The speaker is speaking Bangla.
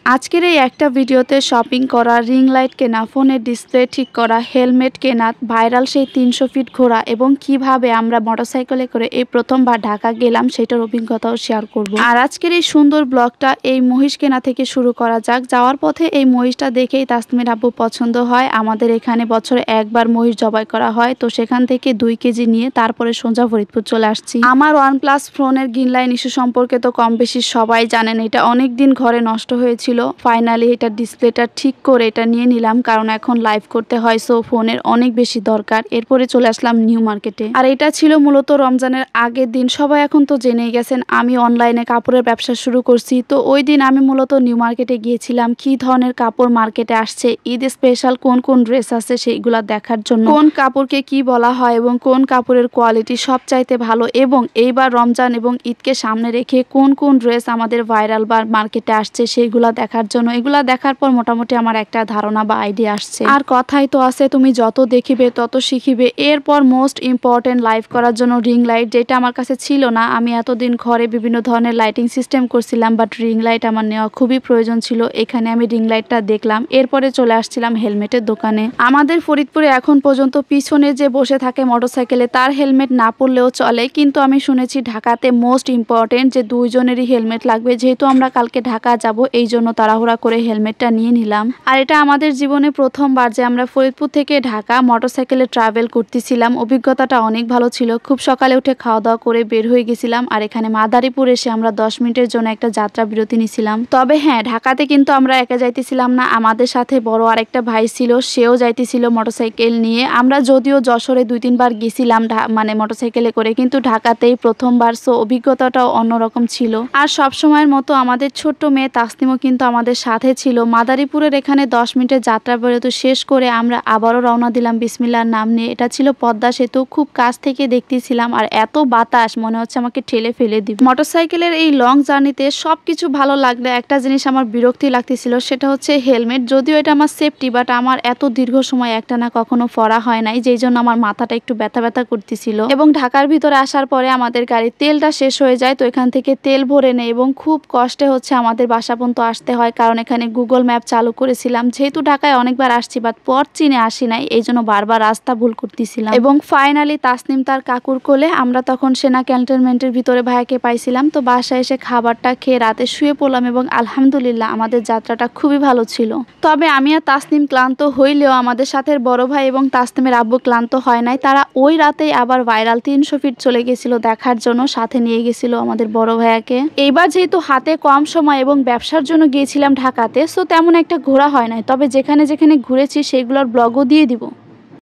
আজকের এই একটা ভিডিওতে শপিং করা, রিং লাইট কেনা, ফোনের ডিসপ্লে ঠিক করা, হেলমেট কেনা, ভাইরাল সেই ৩০০ ফিট ঘোরা এবং কিভাবে আমরা মোটরসাইকেলে করে এই প্রথমবার ঢাকা গেলাম সেটার অভিজ্ঞতাও শেয়ার করব। আর আজকের এই সুন্দর ব্লগটা এই মহিষ কেনা থেকে শুরু করা যাক। যাওয়ার পথে এই মহিষটা দেখেই তাসমির আব্বু পছন্দ হয়। আমাদের এখানে বছরে একবার মহিষ জবাই করা হয়, তো সেখান থেকে 2 কেজি নিয়ে তারপরে সোজা ফরিদপুর চলে আসছি। আমার OnePlus ফোনের গ্রিন লাইন ইস্যু সম্পর্কে তো কম বেশি সবাই জানেন। এটা অনেক দিন ঘরে নষ্ট হয়েছিল। ফাইনালি এটা ডিসপ্লেটা ঠিক করে এটা নিয়ে নিলাম, কারণ এখন লাইভ করতে হয়, সো ফোনের অনেক বেশি দরকার। এরপরে চলে আসলাম নিউ মার্কেটে। আর এটা ছিল মূলত রমজানের আগের দিন। সবাই এখন তো জেনেই গেছেন আমি অনলাইনে কাপড়ের ব্যবসা শুরু করছি, তো ওই দিন আমি মূলত নিউ মার্কেটে গিয়েছিলাম কি ধরনের কাপড় মার্কেটে আসছে, ঈদ স্পেশাল কোন কোন ড্রেস আছে সেইগুলা দেখার জন্য, কোন কাপড়কে কি বলা হয় এবং কোন কাপড়ের কোয়ালিটি সবচাইতে ভালো, এবং এইবার রমজান এবং ঈদকে সামনে রেখে কোন কোন ড্রেস আমাদের ভাইরাল বা মার্কেটে আসছে সেইগুলা দেখার জন্য। এগুলা দেখার পর মোটামুটি আমার একটা ধারণা বা আইডিয়া আসছে। আর কথাই তো আছে, তুমি যত দেখিবে তত শিখিবে। এরপর মোস্ট ইম্পর্টেন্ট লাইভ করার জন্য রিং লাইট, যেটা আমার কাছে ছিল না। আমি এতদিন ঘরে বিভিন্ন ধরনের লাইটিং সিস্টেম করছিলাম, বাট রিং লাইট আমার নেওয়া খুবই প্রয়োজন ছিল। এখানে আমি রিং লাইটটা দেখলাম। এরপরে চলে আসছিলাম হেলমেটের দোকানে। আমাদের ফরিদপুরে এখন পর্যন্ত পিছনে যে বসে থাকে মোটরসাইকেলে তার হেলমেট না পরলেও চলে, কিন্তু আমি শুনেছি ঢাকাতে মোস্ট ইম্পর্টেন্ট যে 2 জনেরই হেলমেট লাগবে। যেহেতু আমরা কালকে ঢাকা যাব, এই জন্য তাড়াহুড়া করে হেলমেটটা নিয়ে নিলাম। আর এটা আমাদের জীবনে প্রথমবার যে আমরা ফরিদপুর থেকে ঢাকা মোটরসাইকেলে ট্রাভেল করতেছিলাম। অভিজ্ঞতাটা অনেক ভালো ছিল। খুব সকালে উঠে খাওয়া দাওয়া করে বের হয়ে গেছিলাম। আর এখানে মাদারীপুর এসে আমরা 10 মিনিটের জন্য একটা যাত্রা বিরতি নিছিলাম। তবে হ্যাঁ, ঢাকাতে কিন্তু আমরা একা যাইতেছিলাম না, আমাদের সাথে বড় আরেকটা ভাই ছিল, সেও যাইতেছিল মোটরসাইকেল নিয়ে। আমরা যদিও যশোরে 2-3 বার গেছিলাম মানে মোটরসাইকেলে করে, কিন্তু ঢাকাতেই প্রথমবার, সো অভিজ্ঞতাটাও অন্যরকম ছিল। আর সব সময়ের মতো আমাদের ছোট্ট মেয়ে তাসনিমও কিন্তু আমাদের সাথে ছিল। মাদারীপুরের এখানে 10 মিনিটের যাত্রা বিরতি শেষ করে আমরা আবারও রওনা দিলাম বিসমিল্লাহর নাম নিয়ে। এটা ছিল পদ্মা সেতু, খুব কাছ থেকে দেখতেছিলাম। আর এত বাতাস, মনে হচ্ছে আমাকে ঠেলে ফেলে দিবে। মোটরসাইকেলের এই লং জার্নিতে সবকিছু ভালো লাগলে একটা জিনিস আমার বিরক্তি লাগতেছিল, সেটা হচ্ছে হেলমেট। যদিও এটা আমার সেফটি, বাট আমার এত দীর্ঘ সময় একটা না কখনো পরা হয় নাই, যেই জন্য আমার মাথাটা একটু ব্যথা ব্যথা করতেছিল। এবং ঢাকার ভিতরে আসার পরে আমাদের গাড়ির তেলটা শেষ হয়ে যায়, তো এখান থেকে তেল ভরে নেই এবং খুব কষ্টে হচ্ছে আমাদের বাসা পর্যন্ত আসতে হয়, কারণ এখানে গুগল ম্যাপ চালু করেছিলাম। যেহেতু ঢাকায় অনেকবার আসছি, বাট পথ চিনে আসি নাই, এই জন্য বারবার রাস্তা ভুল করতেছিলাম। এবং ফাইনালি তাসনিম তার কাকুর কোলে, আমরা তখন সেনা ক্যান্টনমেন্টের ভিতরে ভাইয়াকে পাইছিলাম। তো বাসায় এসে খাবারটা খেয়ে রাতে শুয়ে পড়লাম এবং আলহামদুলিল্লাহ আমাদের যাত্রাটা খুবই ভালো ছিল। তবে আমি আর তাসনিম ক্লান্ত হইলেও আমাদের সাথে বড় ভাই এবং তাসনিমের আব্বু ক্লান্ত হয় নাই। তারা ওই রাতেই আবার ভাইরাল 300 ফিট চলে গেছিল দেখার জন্য, সাথে নিয়ে গেছিল আমাদের বড় ভাইয়াকে। এইবার যেহেতু হাতে কম সময় এবং ব্যবসার জন্য গিয়েছিলাম ঢাকাতে, সো তেমন একটা ঘোরা হয় নাই। তবে যেখানে যেখানে ঘুরেছি সেগুলোর ব্লগও দিয়ে দিব।